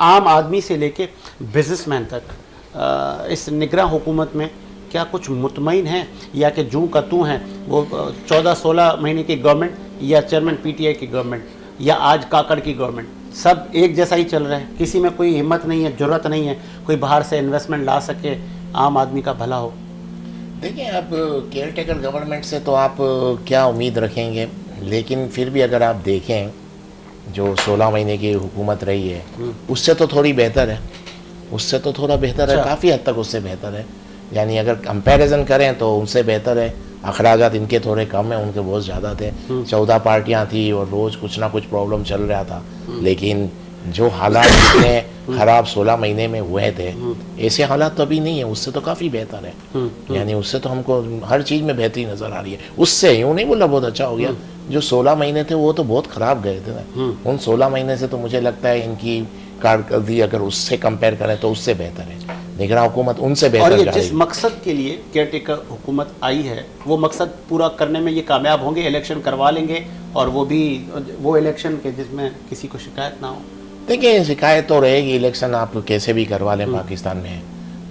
आम आदमी से लेके बिजनेसमैन तक इस निगरान हुकूमत में क्या कुछ मुतमईन हैं, या कि जूं का तू हैं वो 14-16 महीने की गवर्नमेंट, या चेयरमैन पीटीआई की गवर्नमेंट, या आज काकड़ की गवर्नमेंट, सब एक जैसा ही चल रहा है? किसी में कोई हिम्मत नहीं है, जरूरत नहीं है कोई बाहर से इन्वेस्टमेंट ला सके, आम आदमी का भला हो? देखिए, अब केयर टेकर गवर्नमेंट से तो आप क्या उम्मीद रखेंगे, लेकिन फिर भी अगर आप देखें जो 16 महीने की हुकूमत रही है उससे तो थोड़ी बेहतर है, उससे तो थोड़ा बेहतर है, काफ़ी हद तक उससे बेहतर है। यानी अगर कंपैरिजन करें तो उनसे बेहतर है। अखराजात इनके थोड़े कम हैं, उनके बहुत ज़्यादा थे। 14 पार्टियां थी और रोज़ कुछ ना कुछ प्रॉब्लम चल रहा था, लेकिन जो हालात इतने ख़राब 16 महीने में हुए थे, ऐसे हालात तो अभी नहीं है, उससे तो काफ़ी बेहतर है। यानी उससे तो हमको हर चीज़ में बेहतरी नज़र आ रही है। उससे यूँ नहीं बोला बहुत अच्छा हो गया, जो 16 महीने थे वो तो बहुत ख़राब गए थे ना। उन 16 महीने से तो मुझे लगता है इनकी कारकर्दगी अगर उससे कंपेयर करें तो उससे बेहतर है। निगरान हुकूमत उनसे बेहतर। और ये जिस मकसद के लिए केयर टेकर हुकूमत आई है वो मकसद पूरा करने में ये कामयाब होंगे? इलेक्शन करवा लेंगे, और वो भी वो इलेक्शन के जिसमें किसी को शिकायत ना हो? देखिए, शिकायत तो रहेगी, इलेक्शन आप कैसे भी करवा लें पाकिस्तान में,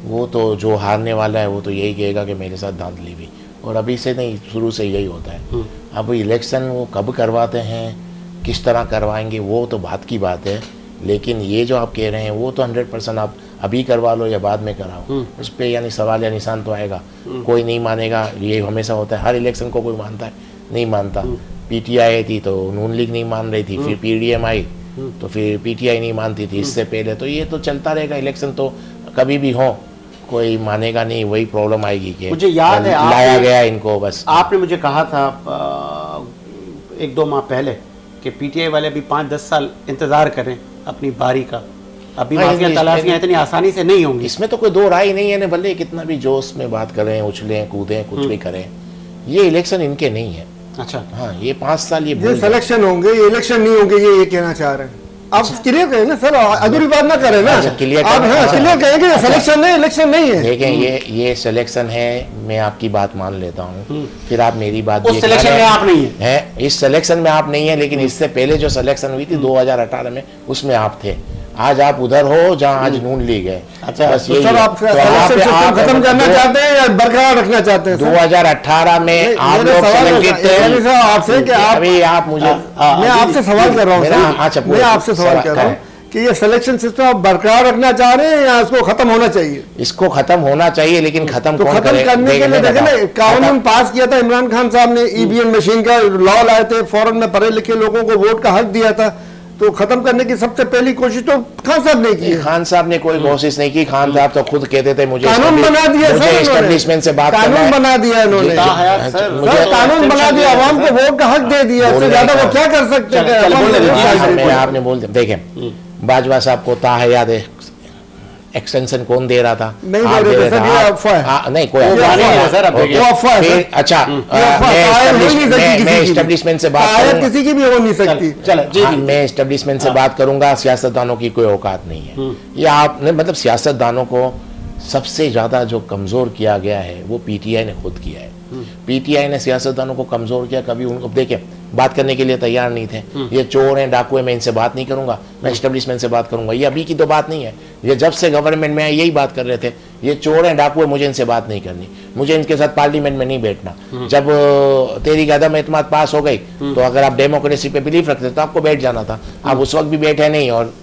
वो तो जो हारने वाला है वो तो यही कहेगा कि मेरे साथ धांधली भी, और अभी से नहीं, शुरू से यही होता है। अब इलेक्शन वो कब करवाते हैं, किस तरह करवाएंगे, वो तो बात की बात है, लेकिन ये जो आप कह रहे हैं वो तो 100% आप अभी करवा लो या बाद में कराओ, उस पर यानी सवाल या निशान तो आएगा। कोई नहीं मानेगा, ये हमेशा होता है, हर इलेक्शन को कोई मानता है, नहीं मानता। पीटीआई थी तो नून लीग नहीं मान रही थी, फिर पीडीएम आई तो फिर पीटीआई नहीं मानती थी इससे पहले, तो ये तो चलता रहेगा। इलेक्शन तो कभी भी हो, कोई मानेगा नहीं, वही प्रॉब्लम आएगी कि मुझे याद है लाया गया इनको। बस आपने मुझे कहा था 1-2 माह पहले कि पीटीआई वाले अभी 5-10 साल इंतजार करें अपनी बारी का, अभी माफिया तलाशियां इतनी आसानी से नहीं होंगी। इसमें तो कोई दो राय नहीं है ना, भले कितना भी जोश में बात करें, उछलें कूदें, कुछ भी करें, ये इलेक्शन इनके नहीं है। अच्छा, हाँ, ये 5 साल ये सिलेक्शन होंगे, ये इलेक्शन नहीं होंगे, ये कहना चाह रहे हैं आप। क्लियर करें ना सर, अधूरी बात ना करें ना। क्लियर आप क्लियर कहेंगे सिलेक्शन नहीं, इलेक्शन नहीं है। देखें, ये सिलेक्शन है, मैं आपकी बात मान लेता हूँ, फिर आप मेरी बात उस सिलेक्शन में आप नहीं है, इस सिलेक्शन में आप नहीं है, लेकिन इससे पहले जो सिलेक्शन हुई थी 2018 में, उसमें आप थे। आज आप उधर हो जहाँ आज नून लीग है। अच्छा, बस तो सर आप खत्म करना चाहते हैं या बरकरार रखना चाहते हैं? 2018 में आप लोग आपसे कि अभी आप मुझे, मैं आपसे सवाल कर रहा हूँ, मैं आपसे सवाल कर रहा हूँ कि ये सिलेक्शन सिस्टम आप बरकरार रखना चाह रहे हैं या इसको खत्म होना चाहिए? इसको खत्म होना चाहिए, लेकिन खत्म तो खत्म करने के लिए देखें ना, कानून पास किया था इमरान खान साहब ने, ईवीएम मशीन का लॉ लाए थे, फौरन में पढ़े लिखे लोगों को वोट का हक दिया था, तो खत्म करने की सबसे पहली कोशिश तो खान साहब ने की। खान साहब ने कोई कोशिश नहीं की, खान साहब तो खुद कहते थे मुझे कानून बना दिया, एस्टेब्लिशमेंट से बात, कानून बना दिया इन्होंने, कानून बना दिया, आवाम को वोट का हक दे दिया, इससे ज्यादा वो क्या कर सकते हैं? आपने बोल दिया। देखें, बाजवा साहब को ता है, याद है एक्सटेंशन कौन दे रहा था? नहीं दे रहे थे सर, ये अफवाह है। नहीं, कोई अफवाह नहीं है सर, अफवाह है। अच्छा, मैं एस्टेब्लिशमेंट से बात करूंगा, किसी की भी हो नहीं सकती। चलो, मैं एस्टेब्लिशमेंट से बात करूंगा, सियासतदानों की कोई औकात नहीं है। ये आपने मतलब सियासतदानों को सबसे ज्यादा जो कमजोर किया गया है वो पीटीआई ने खुद किया है। पीटीआई ने सियासतदानों को कमजोर किया, कभी उनको देखें बात करने के लिए तैयार नहीं थे। ये चोर हैं, डाकू हैं, मैं इनसे बात नहीं करूंगा, मैं एस्टेब्लिशमेंट से बात करूंगा। ये अभी की तो बात नहीं है, ये जब से गवर्नमेंट में आए यही बात कर रहे थे, ये चोर हैं, डाकू हैं, मुझे इनसे बात नहीं करनी, मुझे इनके साथ पार्लियामेंट में नहीं बैठना। जब तहरीक अदम एतमाद पास हो गई तो अगर आप डेमोक्रेसी पे बिलीव रखते तो आपको बैठ जाना था, आप उस वक्त भी बैठे नहीं और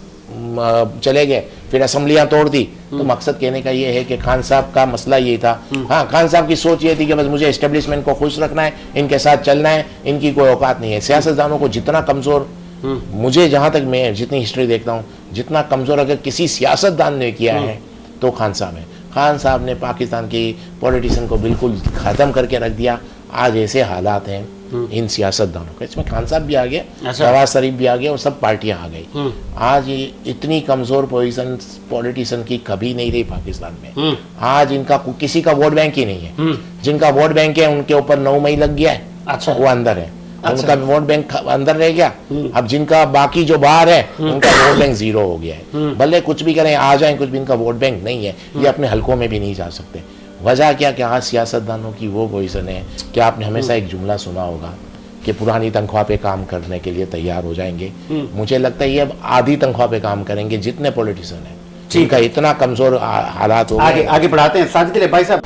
चले गए, फिर असेंबलियां तोड़ दी। तो मकसद कहने का ये है कि खान साहब का मसला ये था, हाँ, खान साहब की सोच ये थी कि बस मुझे एस्टेब्लिशमेंट को खुश रखना है, इनके साथ चलना है, इनकी कोई औकात नहीं है। सियासतदानों को जितना कमजोर, मुझे जहां तक मैं जितनी हिस्ट्री देखता हूँ, जितना कमजोर अगर किसी सियासतदान ने किया है तो खान साहब है। खान साहब ने पाकिस्तान की पॉलिटिशियन को बिल्कुल खत्म करके रख दिया। आज ऐसे हालात हैं इन सियासतदानों के, इसमें खान साहब भी आ गए, नवाज शरीफ भी आ गए और सब पार्टियां आ गई। आज ये इतनी कमजोर पोजीशन पॉलिटिशियन की कभी नहीं रही पाकिस्तान में। आज इनका किसी का वोट बैंक ही नहीं है, जिनका वोट बैंक है उनके ऊपर 9 मई लग गया है। अच्छा, वो अंदर है, उनका वोट बैंक अंदर रह गया। अब जिनका बाकी जो बाहर है उनका वोट बैंक 0 हो गया है। भले कुछ भी करें, आ जाए, कुछ भी इनका वोट बैंक नहीं है, ये अपने हलकों में भी नहीं जा सकते। वजह क्या कि आज सियासतदानों की वो पोजीशन है कि आपने हमेशा एक जुमला सुना होगा कि पुरानी तनख्वाह पे काम करने के लिए तैयार हो जाएंगे। मुझे लगता है ये अब आधी तनख्वाह पे काम करेंगे जितने पॉलिटिशियन हैं, जिनका इतना कमजोर हालात हो आगे बढ़ाते हैं, साथ के लिए भाई साहब